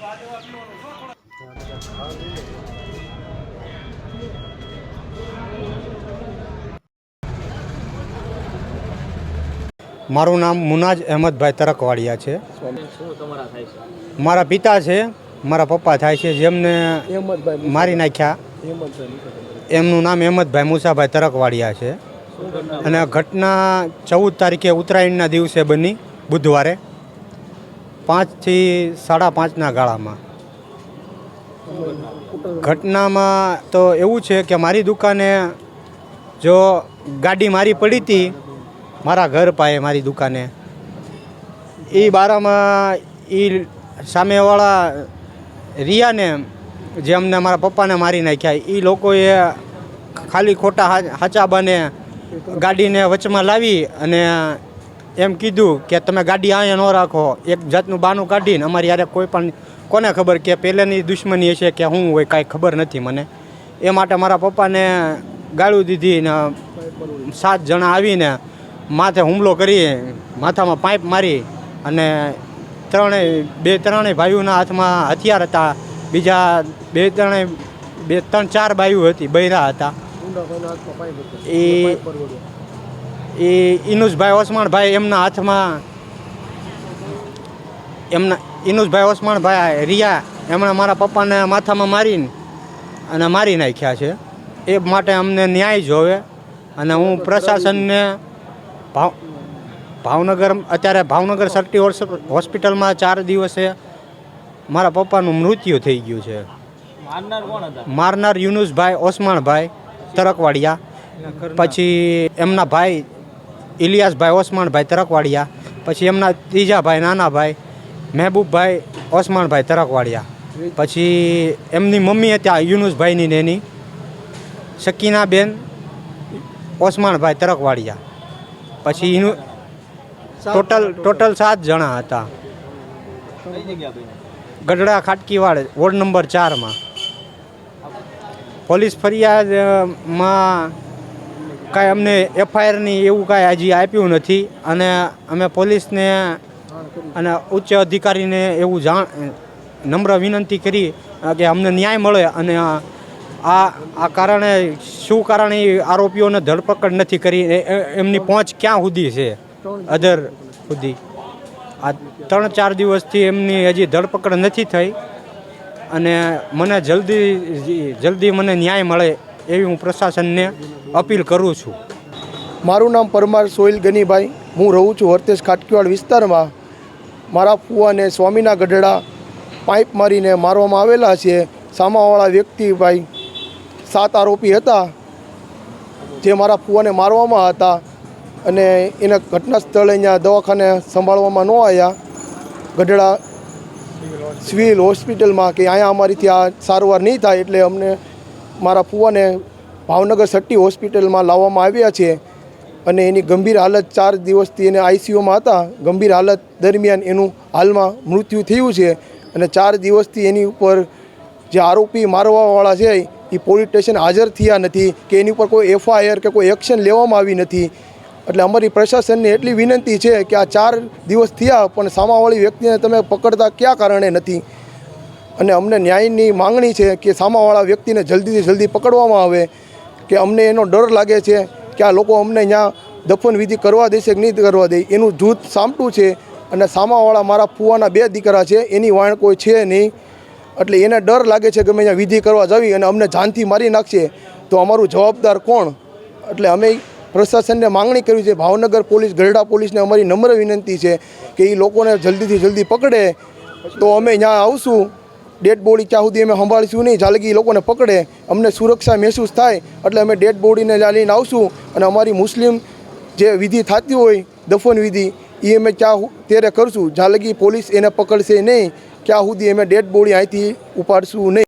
મારું નામ મુનાજ અહેમદભાઈ તરકવાડિયા છે. મારા પિતા છે, મારા પપ્પા થાય છે, જેમને મારી નાખ્યા. એમનું નામ અહેમદભાઈ મુસાભાઈ તરકવાડિયા છે. અને ઘટના 14 તારીખે ઉત્તરાયણના દિવસે બની, બુધવારે 5 થી 5:30ના ગાળામાં. ઘટનામાં તો એવું છે કે મારી દુકાને જો ગાડી મારી પડી હતી મારા ઘર પાસે, મારી દુકાને એ બારામાં એ સામેવાળા રિયાને, જે અમને મારા પપ્પાને મારી નાખ્યા, એ લોકોએ ખાલી ખોટા હાચા બને ગાડીને વચમાં લાવી અને એમ કીધું કે તમે ગાડી અહીંયા ન રાખો. એક જાતનું બાનું કાઢીને અમારી યારે કોઈ પણ કોને ખબર કે પહેલેની દુશ્મની હશે કે શું હોય, કાંઈ ખબર નથી મને. એ માટે મારા પપ્પાને ગાળું દીધી ને 7 જણા આવીને માથે હુમલો કરી, માથામાં પાઇપ મારી. અને ત્રણેય ભાઈઓના હાથમાં હથિયાર હતા. બીજા 3-4 બાઈઓ હતી, બૈરા હતા. એ ઇનુસભાઈ ઓસમાણભાઈ એમના હાથમાં, ઇનુસભાઈ ઓસમાણભાઈ રિયા, એમણે મારા પપ્પાને માથામાં મારીને અને મારી નાખ્યા છે. એ માટે અમને ન્યાય જોવે. અને હું પ્રશાસનને અત્યારે ભાવનગર સરટી હોસ્પિટલમાં 4 દિવસે મારા પપ્પાનું મૃત્યુ થઈ ગયું છે. મારનાર યુનુસભાઈ ઓસમાણભાઈ તરકવાડિયા, પછી એમના ભાઈ ઇલિયાસભાઈ ઓસમાણભાઈ તરકવાડિયા, પછી એમના ત્રીજા ભાઈ નાના ભાઈ મહેબૂબભાઈ ઓસમાણભાઈ તરકવાડિયા, પછી એમની મમ્મી હતા યુનુસભાઈની નેની શકીનાબેન ઓસમાણભાઈ તરકવાડિયા. પછી ટોટલ 7 જણા હતા. ગઢડા ખાટકીવાડ વોર્ડ નંબર 4માં. પોલીસ ફરિયાદમાં કાંઈ અમને FIRની એવું કાંઈ હજી આપ્યું નથી. અને અમે પોલીસને અને ઉચ્ચ અધિકારીને એવું નમ્ર વિનંતી કરી કે અમને ન્યાય મળે. અને આ કારણે શું કારણે આરોપીઓને ધરપકડ નથી કરી, એમની પહોંચ ક્યાં સુધી છે અધર સુધી. આ 3-4 દિવસથી એમની હજી ધરપકડ નથી થઈ. અને મને જલ્દી મને ન્યાય મળે એવી હું પ્રશાસનને અપીલ કરું છું. મારું નામ પરમાર સોહિલ ગનીભાઈ. હું રહું છું વર્તેજ ખાટકીવાડ વિસ્તારમાં. મારા ફુવાને સ્વામીના ગઢડા પાઇપ મારીને મારવામાં આવેલા છે. સામાવાળા વ્યક્તિ ભાઈ 7 આરોપી હતા જે મારા ફુવાને મારવામાં હતા. અને એને ઘટના સ્થળે અહીંયા દવાખાને સંભાળવામાં ન આવ્યા, ગઢડા સિવિલ હોસ્પિટલમાં, કે અહીંયા અમારીથી આ સારવાર નહીં થાય. એટલે અમને મારા ફુવાને ભાવનગર સટ્ટી હોસ્પિટલમાં લાવવામાં આવ્યા છે. અને એની ગંભીર હાલત, 4 દિવસથી એને ICUમાં હતા. ગંભીર હાલત દરમિયાન એનું હાલમાં મૃત્યુ થયું છે. અને 4 દિવસથી એની ઉપર જે આરોપી મારવાવાળા છે એ પોલીસ સ્ટેશન હાજર થયા નથી, કે એની ઉપર કોઈ FIR કે કોઈ એક્શન લેવામાં આવી નથી. એટલે અમારી પ્રશાસનને એટલી વિનંતી છે કે આ 4 દિવસ થયા પણ સામાવાળી વ્યક્તિને તમે પકડતા ક્યાં કારણે નથી. અને અમને ન્યાયની માંગણી છે કે સામાવાળા વ્યક્તિને જલ્દીથી જલ્દી પકડવામાં આવે. કે અમને એનો ડર લાગે છે કે આ લોકો અમને અહીંયા દફન વિધિ કરવા દેશે કે નહીં કરવા દે. એનું જૂથ સામટું છે. અને સામાવાળા મારા ફુવાના 2 દીકરા છે, એની વાણ કોઈ છે નહીં. એટલે એને ડર લાગે છે કે અમે અહીંયા વિધિ કરવા જાવી અને અમને જાનથી મારી નાખશે તો અમારું જવાબદાર કોણ. એટલે અમે પ્રશાસનને માંગણી કરી છે, ભાવનગર પોલીસ, ગઢડા પોલીસને અમારી નમ્ર વિનંતી છે કે એ લોકોને જલ્દીથી જલ્દી પકડે તો અમે અહીંયા આવશું. ડેડ બોડી ત્યાં સુધી અમે સંભાળીશું નહીં, જ્યાં લગી એ લોકોને પકડે. અમને સુરક્ષા મહેસૂસ થાય એટલે અમે ડેડ બોડીને લઈને આવશું. અને અમારી મુસ્લિમ જે વિધિ થતી હોય દફન વિધિ એ અમે ત્યાં ત્યારે કરશું. જ્યાં લગી પોલીસ એને પકડશે નહીં ત્યાં સુધી અમે ડેડ બોડી અહીંથી ઉપાડશું નહીં.